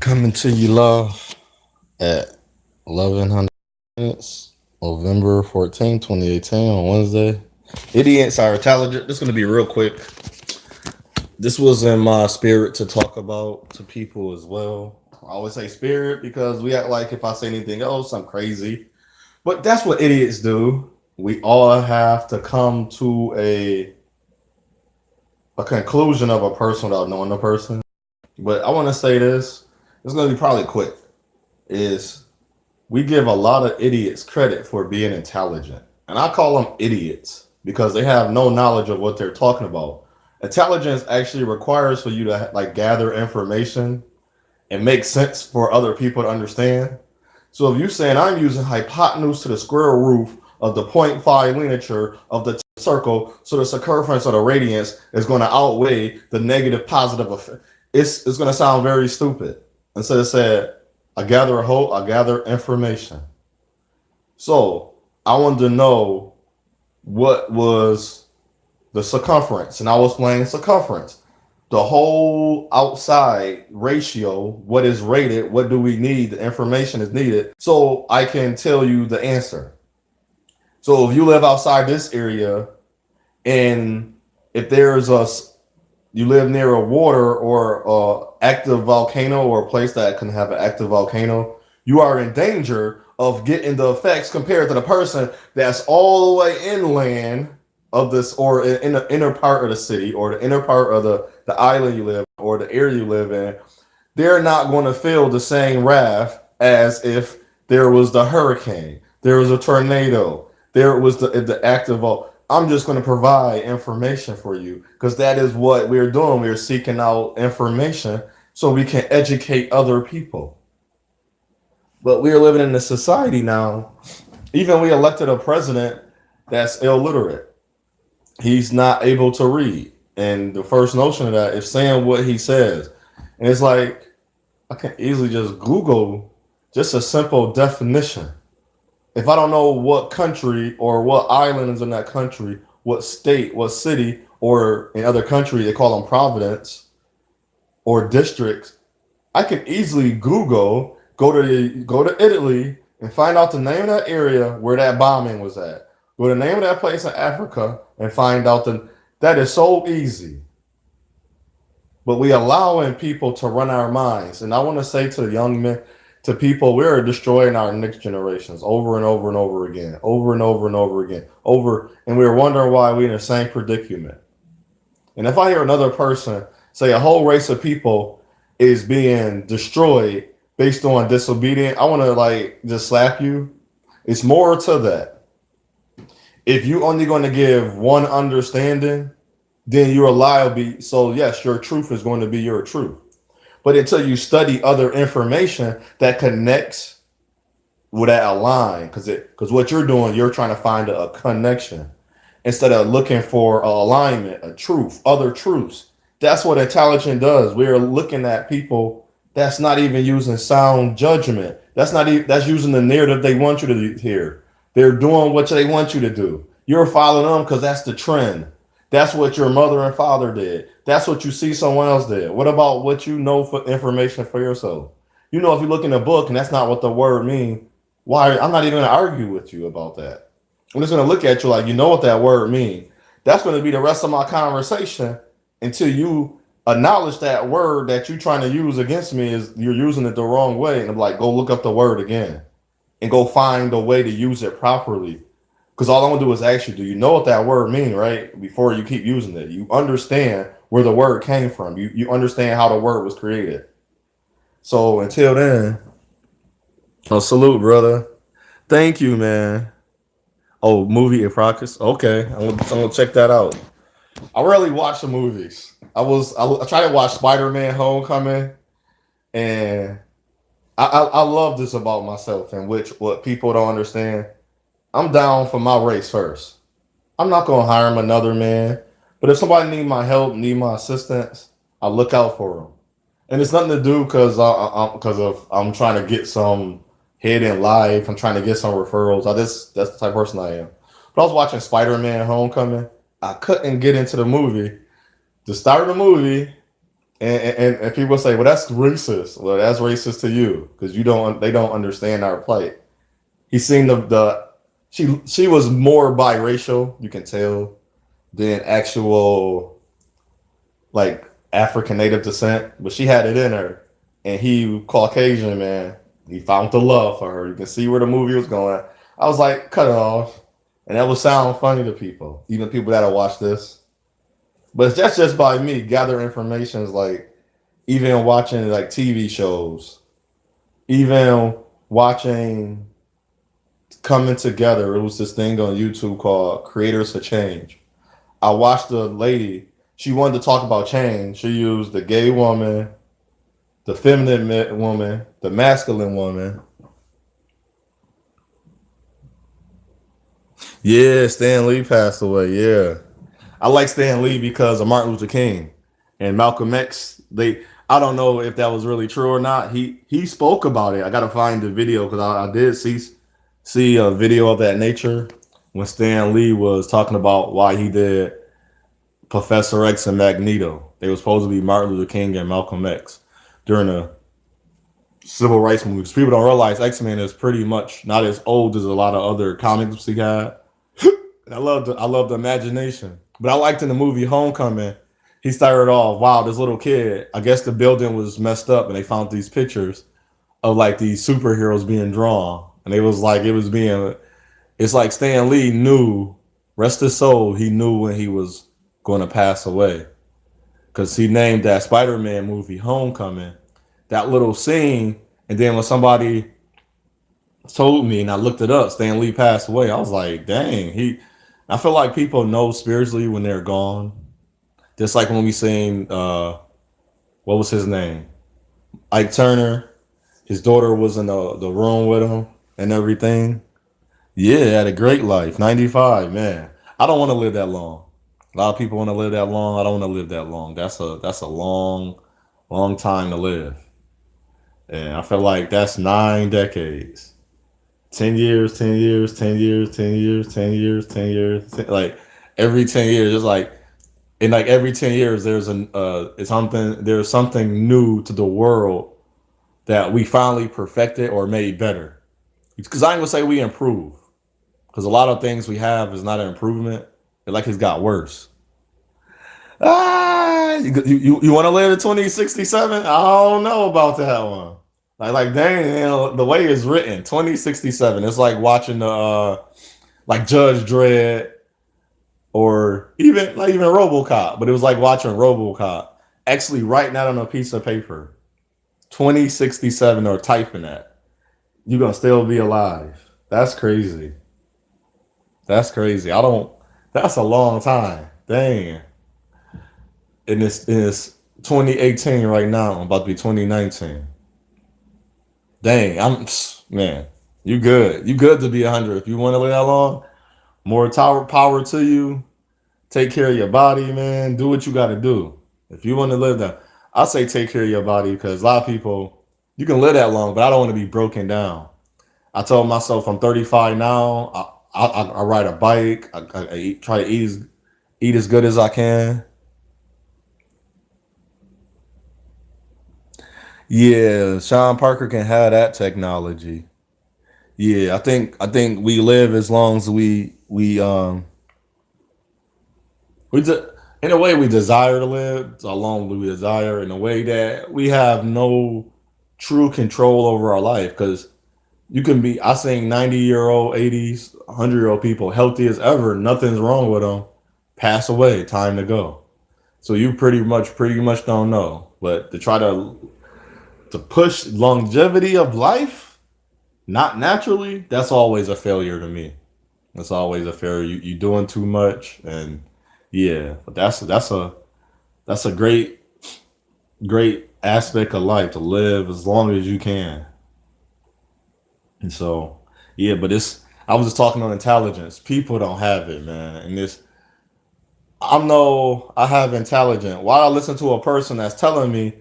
Coming to you live at 1100 minutes, November 14th, 2018 on Wednesday. Idiots are intelligent. This is going to be real quick. This was in my spirit to talk about to people as well. I always say spirit because we act like if I say anything else, I'm crazy. But that's what idiots do. We all have to come to a conclusion of a person without knowing the person. But I want to say this. It's going to be probably quick. Is we give a lot of idiots credit for being intelligent. And I call them idiots because they have no knowledge of what they're talking about. Intelligence actually requires for you to like gather information and make sense for other people to understand. So if you're saying I'm using hypotenuse to the square root of the point five linear of the circle, so the circumference of the radius is going to outweigh the negative positive effect. It's going to sound very stupid. Instead of said, I gather a hope, I gather information. So I wanted to know what was the circumference, and I was playing circumference. The whole outside ratio, what is rated, what do we need, the information is needed, so I can tell you the answer. So if you live outside this area, and if there's you live near a water or active volcano or a place that can have an active volcano, you are in danger of getting the effects compared to the person that's all the way inland of this or in the inner part of the city or the inner part of the island you live or the area you live in. They're not going to feel the same wrath as if there was the hurricane, there was a tornado, there was the active I'm just going to provide information for you because that is what we're doing. We're seeking out information so we can educate other people. But we are living in a society now. Even we elected a president that's illiterate. He's not able to read. And the first notion of that is saying what he says. And it's like, I can easily just Google just a simple definition. If I don't know what country or what island is in that country, what state, what city, or in other countries they call them province or districts, I can easily Google, go to Italy and find out the name of that area where that bombing was at. Go to the name of that place in Africa and find out that is so easy. But we allowing people to run our minds. And I want to say to the young men, to people, we're destroying our next generations over and over and over again, over and over and over again, and we're wondering why we're in the same predicament. And if I hear another person say a whole race of people is being destroyed based on disobedience, I want to like just slap you. It's more to that. If you only going to give one understanding, then you're liable. So yes, your truth is going to be your truth. But until you study other information that connects with that align, because what you're doing, you're trying to find a connection instead of looking for a alignment, a truth, other truths. That's what intelligence does. We're looking at people that's not even using sound judgment. That's not even that's using the narrative they want you to hear. They're doing what they want you to do. You're following them because that's the trend. That's what your mother and father did. That's what you see someone else did. What about what you know for information for yourself? You know, if you look in a book and that's not what the word means, why? I'm not even going to argue with you about that. I'm just going to look at you like you know what that word means. That's going to be the rest of my conversation until you acknowledge that word that you're trying to use against me is you're using it the wrong way. And I'm like, go look up the word again and go find a way to use it properly. Because all I'm gonna do is ask you, do you know what that word means, right? Before you keep using it. You understand where the word came from. You understand how the word was created. So until then, salute, brother. Thank you, man. Oh, movie in progress. Okay, I'm gonna check that out. I rarely watch the movies. I tried to watch Spider-Man Homecoming, and I love this about myself, and which what people don't understand. I'm down for my race first. I'm not gonna harm another man, but if somebody need my help, need my assistance, I look out for them. And it's nothing to do because I'm trying to get some head in life. I'm trying to get some referrals. That's the type of person I am. But I was watching Spider-Man Homecoming. I couldn't get into the movie. The start of the movie, And people say, well, that's racist. Well, that's racist to you because you don't. They don't understand our plight. He seen the she was more biracial. You can tell than actual like African native descent, but she had it in her. And he Caucasian man. He found the love for her. You can see where the movie was going. I was like, cut it off, and that would sound funny to people, even people that watch this. But that's just by me gather information. Is like even watching like TV shows, even watching Coming Together. It was this thing on YouTube called Creators for Change. I watched a lady. She wanted to talk about change. She used the gay woman, the feminine woman, the masculine woman. Yeah, Stan Lee passed away. Yeah, I like Stan Lee because of Martin Luther King and Malcolm X. I don't know if that was really true or not. He spoke about it. I gotta find the video because I did see a video of that nature when Stan Lee was talking about why he did Professor X and Magneto. They were supposed to be Martin Luther King and Malcolm X during the civil rights movements. People don't realize X-Men is pretty much not as old as a lot of other comics he had. I love the imagination. But I liked in the movie Homecoming, he started off, wow, this little kid, I guess the building was messed up and they found these pictures of like these superheroes being drawn. And it was like it's like Stan Lee knew, rest his soul, he knew when he was going to pass away. Because he named that Spider-Man movie Homecoming. That little scene, and then when somebody told me and I looked it up, Stan Lee passed away. I was like, dang, I feel like people know spiritually when they're gone. Just like when we seen what was his name? Ike Turner. His daughter was in the room with him and everything. Yeah, had a great life. 95, man. I don't want to live that long. A lot of people want to live that long. I don't want to live that long. That's a long time to live. And I feel like that's 9 decades. 10 years, 10 years, 10 years, 10 years, 10 years, 10 years. Like every 10 years, it's like in like every 10 years, there's something new to the world that we finally perfected or made better. Because I ain't gonna say we improve, because a lot of things we have is not an improvement. It like it's got worse. You want to live to 2067? I don't know about that one. Like dang, the way it's written, 2067. It's like watching the like Judge Dredd or even RoboCop, but it was like watching RoboCop. Actually writing that on a piece of paper, 2067, or typing that. You're gonna still be alive. That's crazy. That's crazy. I don't. That's a long time. Dang. And it's 2018 right now. I'm about to be 2019. Dang. Man. You good. You good to be 100. If you want to live that long, more power to you. Take care of your body, man. Do what you got to do. If you want to live that, I say take care of your body because a lot of people, you can live that long, but I don't want to be broken down. I told myself I'm 35 now. I ride a bike. Try to eat as good as I can. Yeah, Sean Parker can have that technology. Yeah, I think we live as long as we in a way we desire to live, so long as we desire, in a way that we have no true control over our life because you can be I seen 90-year-old, 80s, 100-year-old people healthy as ever, nothing's wrong with them, pass away, time to go. So you pretty much don't know. But to try to push longevity of life, not naturally, that's always a failure to me. That's always a failure. You doing too much, and yeah, but that's a great aspect of life to live as long as you can. And so yeah, but it's I was just talking on intelligence. People don't have it, man. And this I have intelligence. Why I listen to a person that's telling me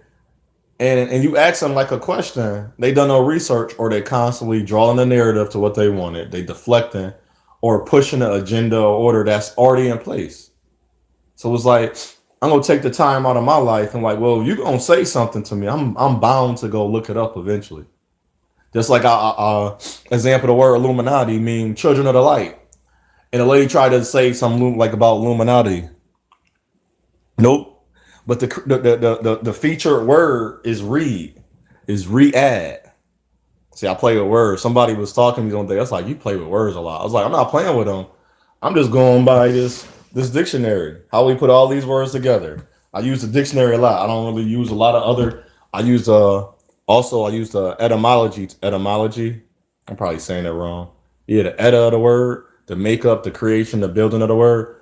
and you ask them like a question, they done no research or they constantly drawing the narrative to what they wanted. They deflecting or pushing an agenda or order that's already in place. So it's like I'm gonna take the time out of my life and like, well, you gonna say something to me. I'm bound to go look it up eventually. Just like example, the word Illuminati mean children of the light, and the lady tried to say something like about Illuminati. Nope. But the featured word is read, is re-add. See, I play with words. Somebody was talking to me one day. I was like, you play with words a lot. I was like, I'm not playing with them. I'm just going by this dictionary. How we put all these words together. I use the dictionary a lot. I don't really use a lot of other. I use also I use the etymology. I'm probably saying it wrong. Yeah, the eta of the word, the makeup, the creation, the building of the word.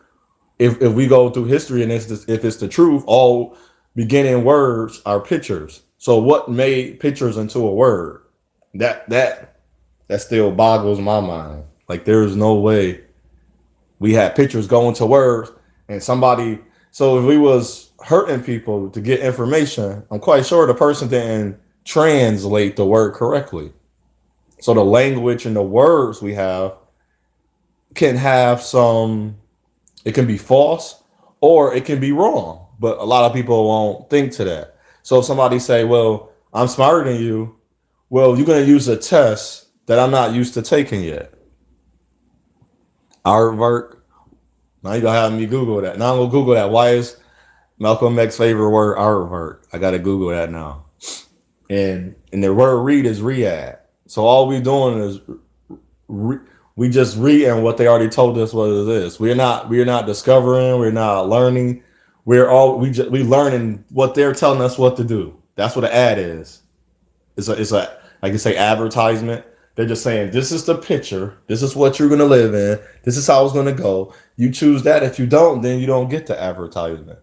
If we go through history and if it's the truth, all beginning words are pictures. So what made pictures into a word? That that that still boggles my mind. Like there is no way we had pictures going to words and somebody. So if we was hurting people to get information, I'm quite sure the person didn't translate the word correctly. So the language and the words we have can have some. It can be false or it can be wrong, but a lot of people won't think to that. So if somebody say, "Well, I'm smarter than you," well, you're gonna use a test that I'm not used to taking yet. Aardvark. Now you gonna have me Google that. Now I'm gonna Google that. Why is Malcolm X's favorite word aardvark? I gotta Google that now. And the word read is read. So all we doing is re, we just reading what they already told us what it is. We're not discovering. We're not learning. We learning what they're telling us what to do. That's what an ad is. It's a like you say advertisement. They're just saying this is the picture. This is what you're gonna live in. This is how it's gonna go. You choose that. If you don't, then you don't get the advertisement.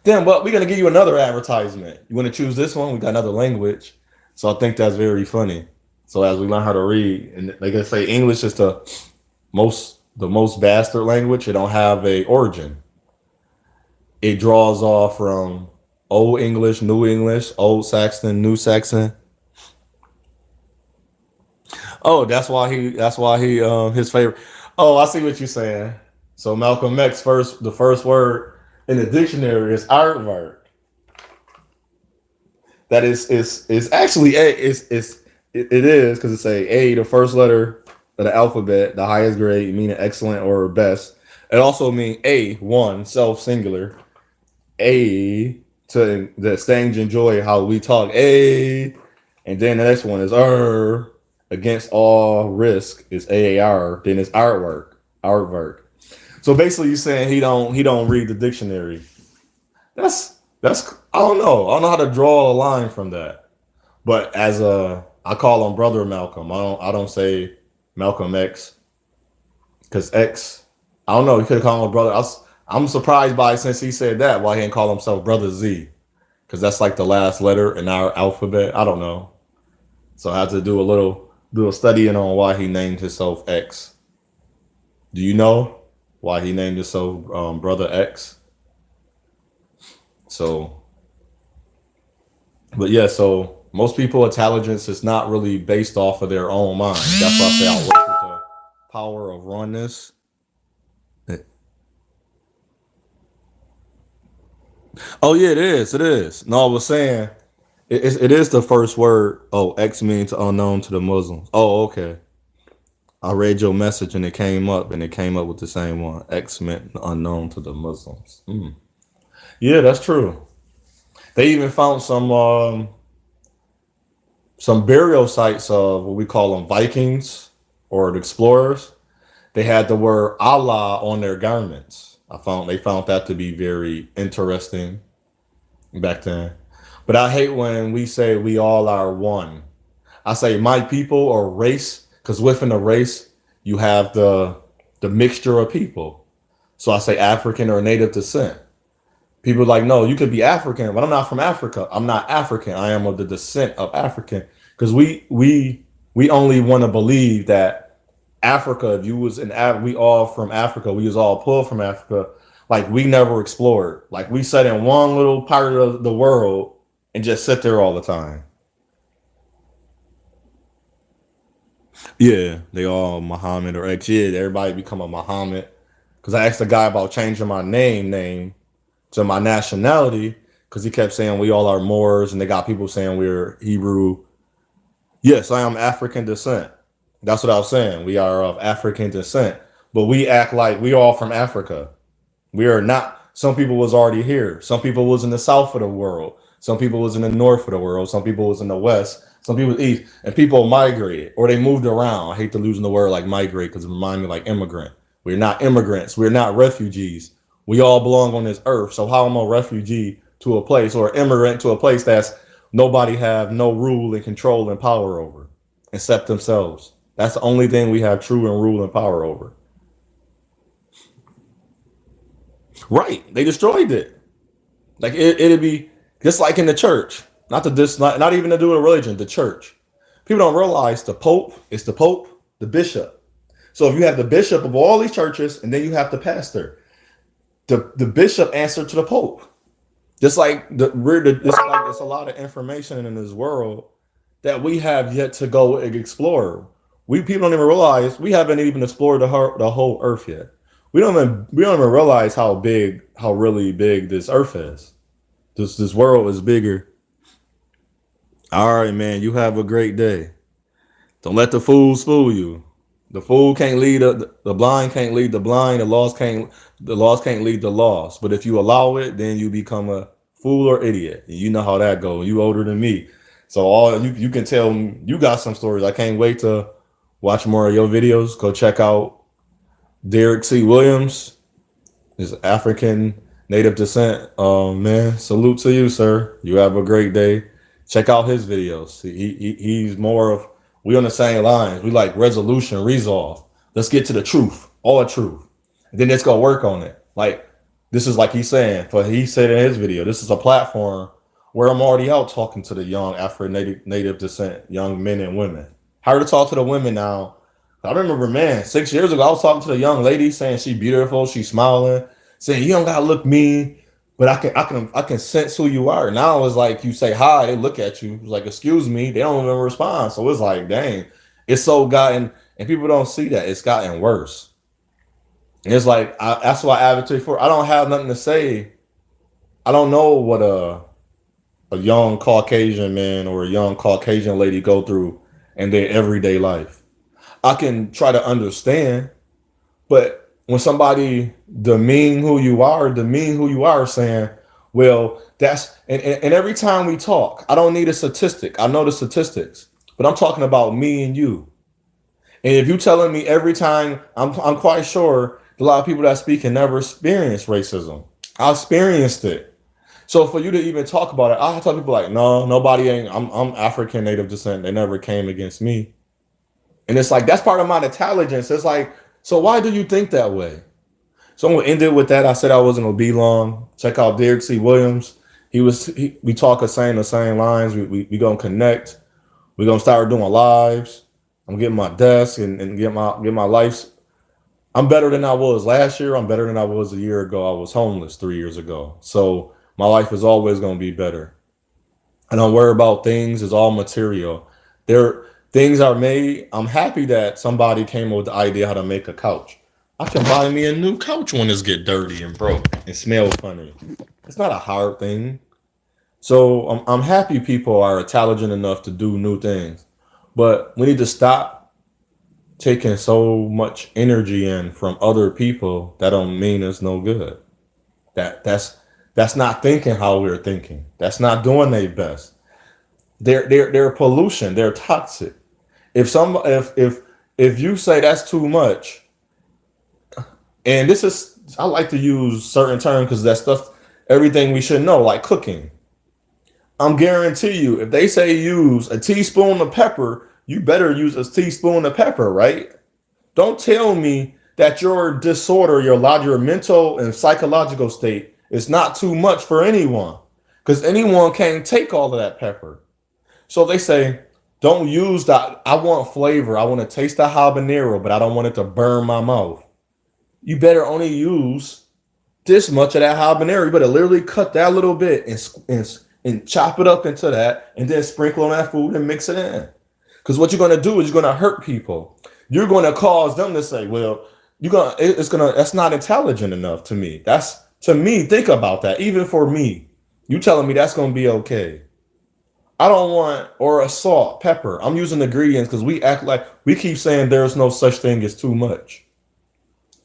Then what? We're gonna give you another advertisement. You want to choose this one? We got another language. So I think that's very funny. So as we learn how to read, and like I say, English is the most bastard language. It don't have a origin. It draws off from Old English, New English, Old Saxon, New Saxon. Oh, that's why he his favorite. Oh, I see what you're saying. So Malcolm X the first word in the dictionary is aardvark. That is actually a it is because it's a the first letter of the alphabet, the highest grade, meaning excellent or best. It also means a one self singular a to the exchange enjoy how we talk a, and then the next one is against all risk is AAR. Then it's artwork. So basically, you're saying he don't read the dictionary. That's I don't know how to draw a line from that. But as a I call him brother Malcolm. I don't say Malcolm X because X. I don't know. He could have called him brother. I'm surprised by since he said that why he didn't call himself brother Z because that's like the last letter in our alphabet. I don't know. So I had to do a studying on why he named himself X. Do you know why he named himself brother X? So but yeah, so most people intelligence is not really based off of their own mind. That's why I say I work with the power of oneness. Oh yeah, it is. It is. No, I was saying it is the first word. Oh, X means unknown to the Muslims. Oh, okay. I read your message and it came up with the same one. X meant unknown to the Muslims. Mm. Yeah, that's true. They even found some burial sites of what we call them Vikings or the explorers. They had the word Allah on their garments. They found that to be very interesting back then. But I hate when we say we all are one. I say my people or race, because within a race you have the mixture of people. So I say African or native descent. People are like, no, you could be African, but I'm not from Africa. I'm not African. I am of the descent of African. Because we only want to believe that Africa, if you was we all from Africa, we was all pulled from Africa. Like we never explored. Like we sat in one little part of the world and just sit there all the time. Yeah, they all Muhammad or X. Yeah, everybody become a Muhammad. Because I asked a guy about changing my name to my nationality because he kept saying we all are Moors and they got people saying we're Hebrew. Yes, I am African descent. That's what I was saying. We are of African descent, but we act like we all from Africa. We are not. Some people was already here. Some people was in the south of the world. Some people was in the north of the world. Some people was in the west. Some people east. And people migrated or they moved around. I hate to losing the word like migrate because it reminds me like immigrant. We're not immigrants. We're not refugees. We all belong on this earth. So how am I a refugee to a place or immigrant to a place that's nobody have no rule and control and power over except themselves? That's the only thing we have true and rule and power over. Right. They destroyed it. Like it'd be just like in the church. Not to this, not even to do with religion, the church. People don't realize the Pope is the Pope, the bishop. So if you have the bishop of all these churches and then you have the pastor, the bishop answered to the Pope. Just like it's a lot of information in this world that we have yet to go and explore. We people don't even realize we haven't even explored the whole earth yet. We don't even realize how really big this earth is. This world is bigger. All right, man. You have a great day. Don't let the fools fool you. The fool can't lead the blind can't lead the blind. The lost can't lead the lost. But if you allow it, then you become a fool or idiot. And you know how that goes. You older than me, so all you can tell me you got some stories. I can't wait to watch more of your videos. Go check out Derek C. Williams. Is African native descent. Man, salute to you, sir. You have a great day. Check out his videos. He's more of we on the same lines. We like resolution, resolve. Let's get to the truth, all the truth, and then let's go work on it. Like this is like he's saying. For he said in his video, this is a platform where I'm already out talking to the young Afro native descent, young men and women. How to talk to the women now. I remember, man, 6 years ago, I was talking to the young lady saying she beautiful, she smiling, saying you don't gotta look mean, but I can sense who you are. Now it's like you say hi, they look at you, it's like excuse me, they don't even respond. So it's like, dang, it's so gotten, and people don't see that it's gotten worse. And it's like that's why I advocate for. I don't have nothing to say. I don't know what a young Caucasian man or a young Caucasian lady go through in their everyday life. I can try to understand, but when somebody demean who you are, saying, well, that's and every time we talk, I don't need a statistic. I know the statistics, but I'm talking about me and you. And if you telling me every time, I'm quite sure a lot of people that speak can never experience racism. I experienced it. So for you to even talk about it, I tell people like, no, nobody ain't. I'm African native descent. They never came against me. And it's like that's part of my intelligence. It's like, so why do you think that way? So I'm gonna end it with that. I said I wasn't gonna be long. Check out Derek C. Williams. We talk the same lines. We gonna connect. We gonna start doing lives. I'm getting my desk and get my life. I'm better than I was last year. I'm better than I was a year ago. I was homeless 3 years ago. So my life is always gonna be better. I don't worry about things. It's all material. There things are made. I'm happy that somebody came up with the idea how to make a couch. I can buy me a new couch when it's get dirty and broke and smell funny. It's not a hard thing. So I'm happy people are intelligent enough to do new things. But we need to stop taking so much energy in from other people that don't mean it's no good. That's not thinking how we're thinking. That's not doing their best. They're pollution. They're toxic. If you say that's too much, and this is I like to use certain terms because that stuff everything we should know, like cooking. I'm guarantee you, if they say use a teaspoon of pepper, you better use a teaspoon of pepper, right? Don't tell me that your disorder, your mental and psychological state is not too much for anyone, because anyone can't take all of that pepper. So they say, don't use that. I want flavor. I want to taste the habanero, but I don't want it to burn my mouth. You better only use this much of that habanero. You better literally cut that little bit and chop it up into that and then sprinkle on that food and mix it in. Because what you're going to do is you're going to hurt people. You're going to cause them to say, well, that's not intelligent enough to me. To me, think about that. Even for me, you telling me that's gonna be okay. I don't want or a salt, pepper. I'm using ingredients because we act like we keep saying there's no such thing as too much.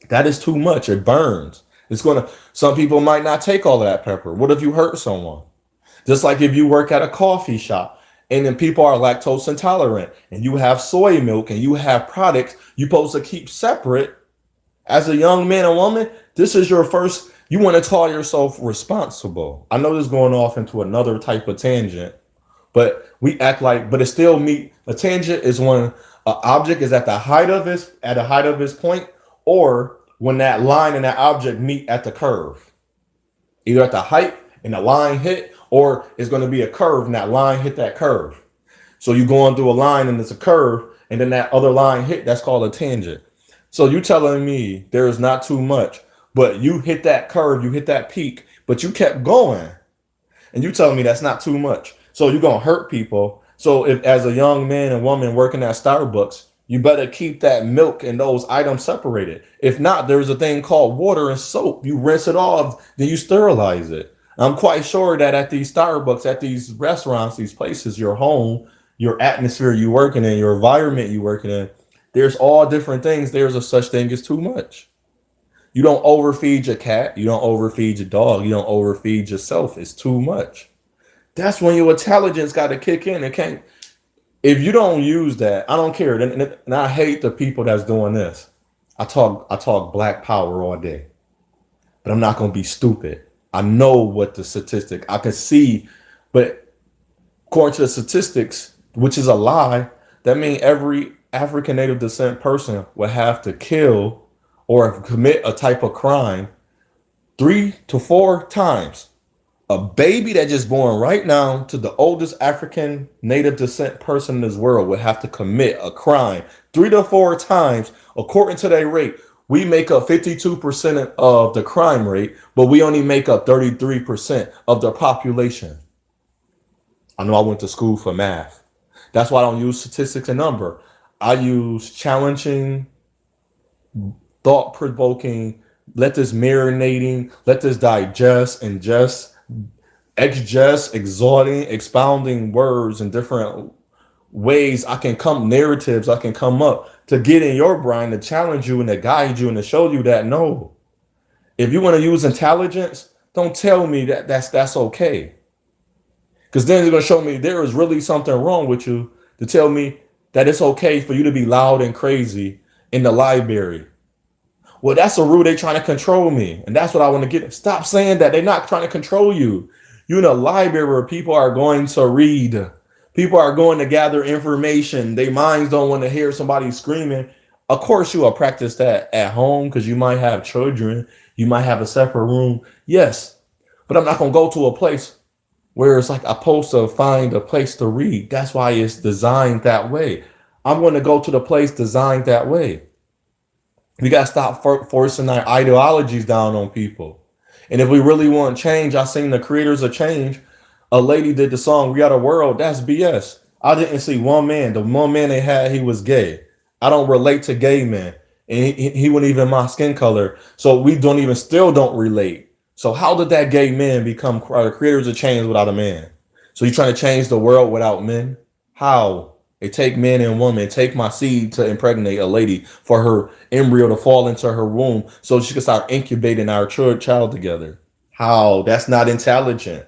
That is too much. It burns. It's gonna. Some people might not take all of that pepper. What if you hurt someone? Just like if you work at a coffee shop and then people are lactose intolerant and you have soy milk and you have products you're supposed to keep separate as a young man and woman, this is your first. You want to call yourself responsible. I know this is going off into another type of tangent, but we act like, but it still meet. A tangent is when an object is at the height of its point, or when that line and that object meet at the curve, either at the height and the line hit, or it's going to be a curve and that line hit that curve. So you're going through a line and it's a curve, and then that other line hit. That's called a tangent. So you telling me there is not too much, but you hit that curve, you hit that peak, but you kept going, and you telling me that's not too much. So you're gonna hurt people. So if as a young man and woman working at Starbucks, you better keep that milk and those items separated. If not, there's a thing called water and soap. You rinse it off, then you sterilize it. I'm quite sure that at these Starbucks, at these restaurants, these places, your home, your atmosphere you working in, your environment you working in, there's all different things. There's a such thing as too much. You don't overfeed your cat. You don't overfeed your dog. You don't overfeed yourself. It's too much. That's when your intelligence got to kick in. It can't. If you don't use that, I don't care. And I hate the people that's doing this. I talk black power all day, but I'm not gonna be stupid. I know what the statistic. I can see, but according to the statistics, which is a lie, that means every African native descent person would have to kill or commit a type of crime 3 to 4 times. A baby that just born right now to the oldest African native descent person in this world would have to commit a crime 3 to 4 times according to their rate. We make up 52% of the crime rate, but we only make up 33% of the population. I know I went to school for math. That's why I don't use statistics and number. I use challenging, thought provoking, let this marinating, let this digest, ingest, exgest, exhorting, expounding words in different ways. I can come narratives, I can come up to get in your brain to challenge you and to guide you and to show you that no. If you want to use intelligence, don't tell me that that's okay. Because then it's going to show me there is really something wrong with you to tell me that it's okay for you to be loud and crazy in the library. Well, that's a rule. They're trying to control me. And that's what I want to get. Stop saying that. They're not trying to control you. You're in a library where people are going to read. People are going to gather information. Their minds don't want to hear somebody screaming. Of course, you will practice that at home because you might have children. You might have a separate room. Yes. But I'm not going to go to a place where it's like I'm supposed to find a place to read. That's why it's designed that way. I'm going to go to the place designed that way. We got to stop forcing our ideologies down on people. And if we really want change, I seen the creators of change. A lady did the song "We Are the World." That's BS. I didn't see one man. The one man they had, he was gay. I don't relate to gay men, and he wasn't even my skin color. So we don't even still don't relate. So how did that gay man become creators of change without a man? So you trying to change the world without men? How? It take men and women. It take my seed to impregnate a lady for her embryo to fall into her womb so she can start incubating our child together. How? That's not intelligent.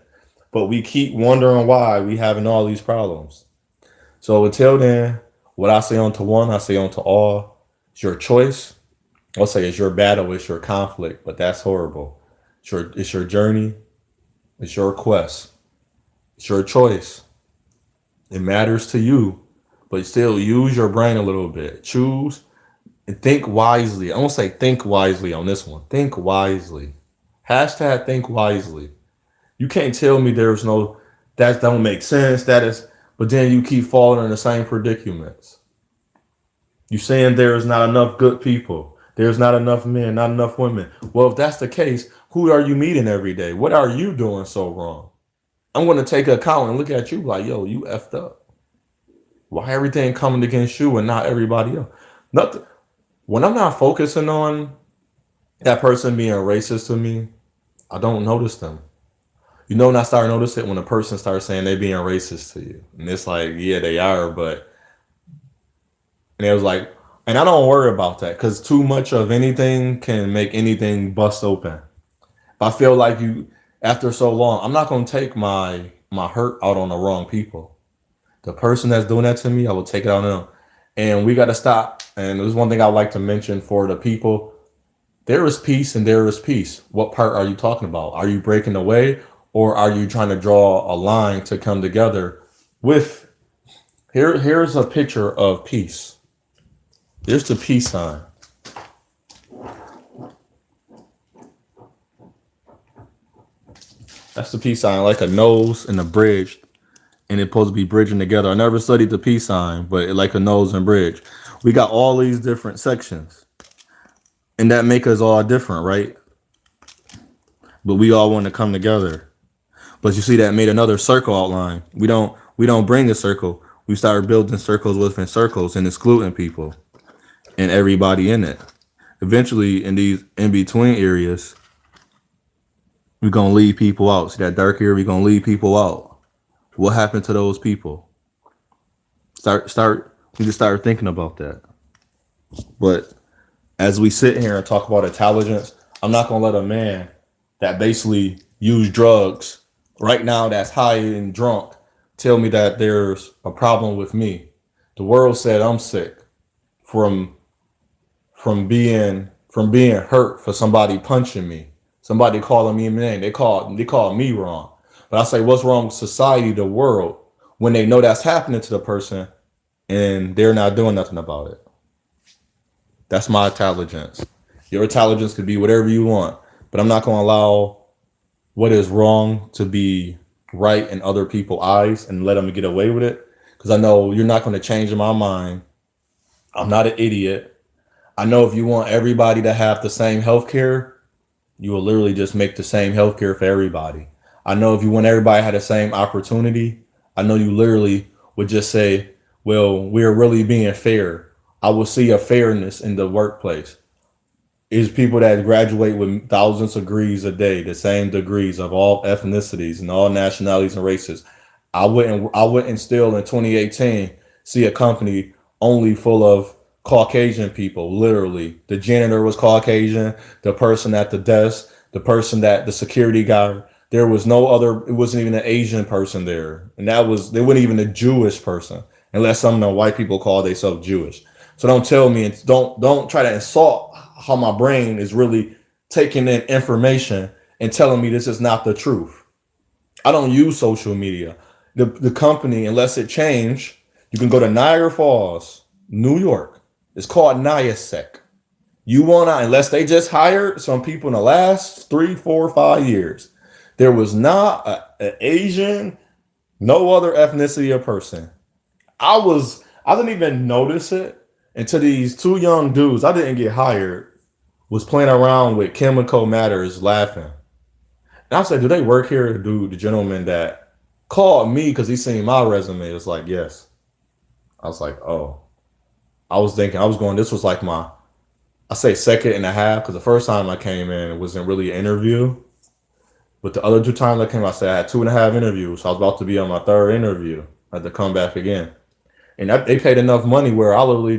But we keep wondering why we having all these problems. So until then, what I say unto one, I say unto all. It's your choice. I'll say it's your battle, it's your conflict, but that's horrible. It's your journey. It's your quest. It's your choice. It matters to you, but still use your brain a little bit. Choose and think wisely. I won't say think wisely on this one. Think wisely. Hashtag think wisely. You can't tell me there's no, that don't make sense. That is, but then you keep falling in the same predicaments. You saying there is not enough good people. There's not enough men, not enough women. Well, if that's the case, who are you meeting every day? What are you doing so wrong? I'm going to take account and look at you like, yo, you effed up. Why everything coming against you and not everybody else? Nothing. When I'm not focusing on that person being racist to me, I don't notice them. You know when I start noticing it when a person starts saying they being racist to you. And it's like, yeah, they are, but and it was like and I don't worry about that because too much of anything can make anything bust open. If I feel like you after so long, I'm not gonna take my hurt out on the wrong people. The person that's doing that to me, I will take it out on them. And we gotta stop. And there's one thing I like to mention for the people. There is peace and there is peace. What part are you talking about? Are you breaking away or are you trying to draw a line to come together with here's a picture of peace. There's the peace sign. That's the peace sign, like a nose and a bridge, and it's supposed to be bridging together. I never studied the peace sign, but it like a nose and bridge. We got all these different sections, and that make us all different, right? But we all want to come together. But you see that made another circle outline. We don't bring a circle. We started building circles within circles and excluding people and everybody in it. Eventually, in these in between areas, we're gonna leave people out. See that dark area? We're gonna leave people out. What happened to those people? Start. We just start thinking about that. But as we sit here and talk about intelligence, I'm not gonna let a man that basically used drugs right now that's high and drunk tell me that there's a problem with me. The world said I'm sick from from being hurt for somebody punching me, somebody calling me a name. They call me wrong. But I say, what's wrong with society, the world, when they know that's happening to the person and they're not doing nothing about it? That's my intelligence. Your intelligence could be whatever you want, but I'm not going to allow what is wrong to be right in other people's eyes and let them get away with it. Because I know you're not going to change my mind. I'm not an idiot. I know if you want everybody to have the same health care, you will literally just make the same health care for everybody. I know if you want everybody to have the same opportunity, I know you literally would just say, well, we're really being fair. I will see a fairness in the workplace. Is people that graduate with thousands of degrees a day, the same degrees of all ethnicities and all nationalities and races. I wouldn't still in 2018 see a company only full of Caucasian people. Literally, the janitor was Caucasian, the person at the desk, the person that the security guard. There was no other. It wasn't even an Asian person there, and that was there wasn't even a Jewish person, unless some of the white people call themselves Jewish. So don't tell me and don't try to insult how my brain is really taking in information and telling me this is not the truth. I don't use social media. The company, unless it changed, you can go to Niagara Falls, New York. It's called NIASEC. You wanna, unless they just hired some people in the last 3, 4, 5 years, there was not an Asian, no other ethnicity of person. I didn't even notice it until these two young dudes, I didn't get hired, was playing around with chemical matters laughing. And I said, do they work here? Dude, the gentleman that called me because he seen my resume was like, yes. I was like, oh. I was thinking, I was going, this was like I say second and a half, because the first time I came in, it wasn't really an interview. But the other two times I came, I said I had 2.5 interviews. So I was about to be on my third interview. I had to come back again. And they paid enough money where I literally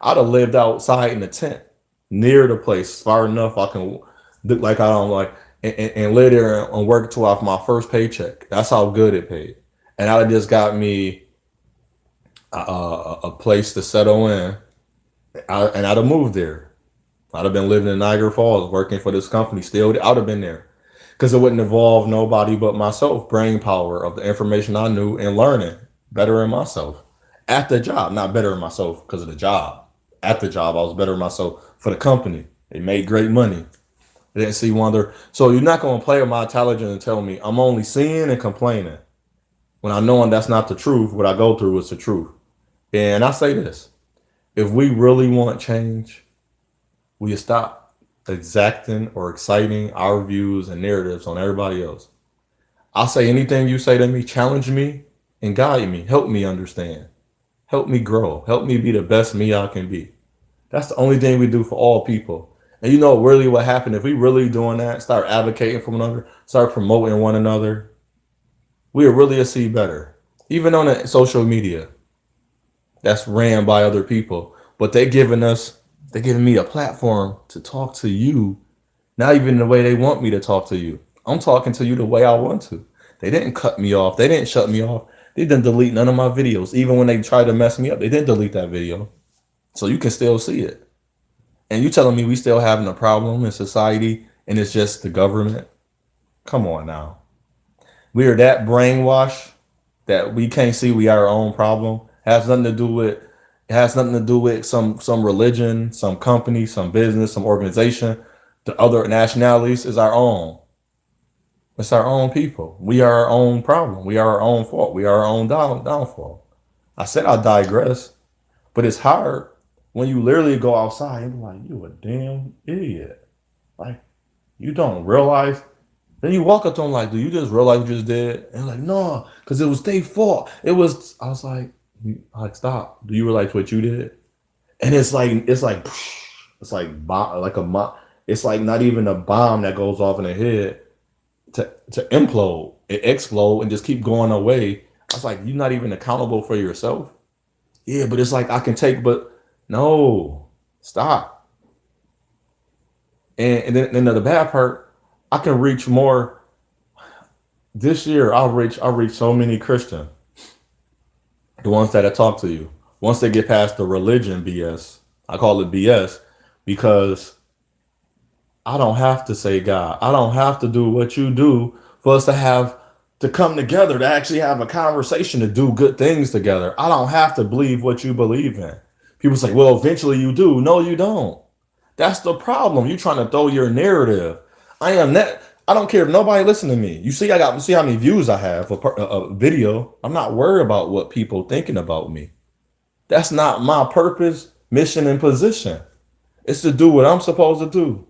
I'd have lived outside in the tent near the place, far enough I can look like I don't like, and live there and work till off my first paycheck. That's how good it paid. And I'd have just got me a place to settle in, and I'd have moved there. I'd have been living in Niagara Falls, working for this company. Still, I'd have been there because it wouldn't involve nobody but myself. Brain power of the information I knew and learning, bettering myself at the job, not bettering myself because of the job. At the job, I was bettering myself for the company. They made great money. I didn't see wonder. So you're not going to play with my intelligence and tell me I'm only seeing and complaining when I know that's not the truth. What I go through is the truth. And I say this: if we really want change, we stop exacting or exciting our views and narratives on everybody else. I'll say anything you say to me, challenge me and guide me, help me understand, help me grow, help me be the best me I can be. That's the only thing we do for all people. And you know really what happened if we really doing that, start advocating for one another, start promoting one another, we'll really see better. Even on the social media that's ran by other people, but they giving me a platform to talk to you, not even the way they want me to talk to you. I'm talking to you the way I want to. They didn't cut me off. They didn't shut me off. They didn't delete none of my videos. Even when they tried to mess me up, they didn't delete that video. So you can still see it. And you telling me we still having a problem in society and it's just the government? Come on now. We are that brainwashed that we can't see we are our own problem. It has nothing to do with some religion, some company, some business, some organization. The other nationalities is our own. It's our own people. We are our own problem. We are our own fault. We are our own downfall. I said I digress, but it's hard when you literally go outside and be like, you a damn idiot. Like, you don't realize. Then you walk up to them like, do you just realize what you just did? And like, no, because it was their fault. I was like, stop. Do you realize what you did? And it's like bomb, like a bomb. It's like not even a bomb that goes off in the head to implode. It explode and just keep going away. I was like, you're not even accountable for yourself. Yeah, but it's like I can take, but no, stop. And then the bad part, I can reach more. This year, I'll reach so many Christians, the ones that I talk to you. Once they get past the religion BS, I call it BS because I don't have to say God. I don't have to do what you do for us to have to come together to actually have a conversation to do good things together. I don't have to believe what you believe in. People say, well, eventually you do. No, you don't. That's the problem. You're trying to throw your narrative. I am that. I don't care if nobody listen to me. See how many views I have for a video. I'm not worried about what people thinking about me. That's not my purpose, mission, and position. It's to do what I'm supposed to do.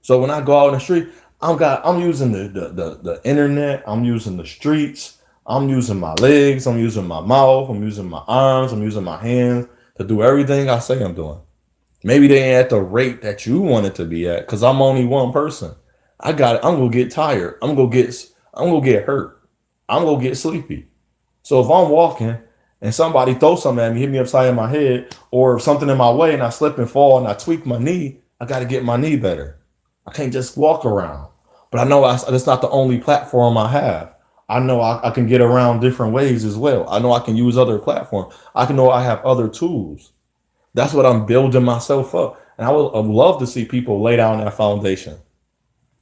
So when I go out in the street, I'm using the internet, I'm using the streets, I'm using my legs, I'm using my mouth, I'm using my arms, I'm using my hands to do everything I say I'm doing. Maybe they ain't at the rate that you want it to be at, because I'm only one person. I'm gonna get tired. I'm gonna get hurt. I'm gonna get sleepy. So if I'm walking and somebody throws something at me, hit me upside my head, or something in my way, and I slip and fall and I tweak my knee, I got to get my knee better. I can't just walk around. But I know that's not the only platform I have. I know I can get around different ways as well. I know I can use other platforms. I have other tools. That's what I'm building myself up. And I would love to see people lay down that foundation.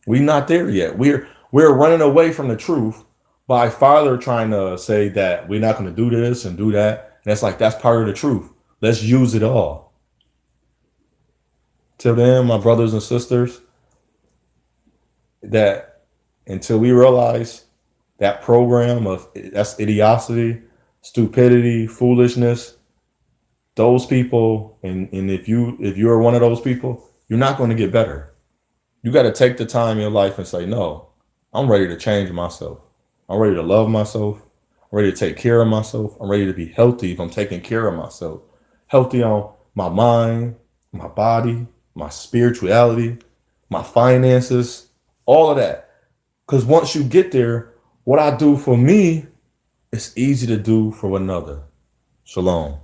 We're not there yet. We're running away from the truth by farther trying to say that we're not going to do this and do that. And it's like that's part of the truth. Let's use it all. Till then, my brothers and sisters, that until we realize that program of that's idiocy, stupidity, foolishness, those people, and if you're one of those people, you're not going to get better. You got to take the time in your life and say, no, I'm ready to change myself. I'm ready to love myself. I'm ready to take care of myself. I'm ready to be healthy if I'm taking care of myself. Healthy on my mind, my body, my spirituality, my finances, all of that. Because once you get there, what I do for me, it's easy to do for another. Shalom.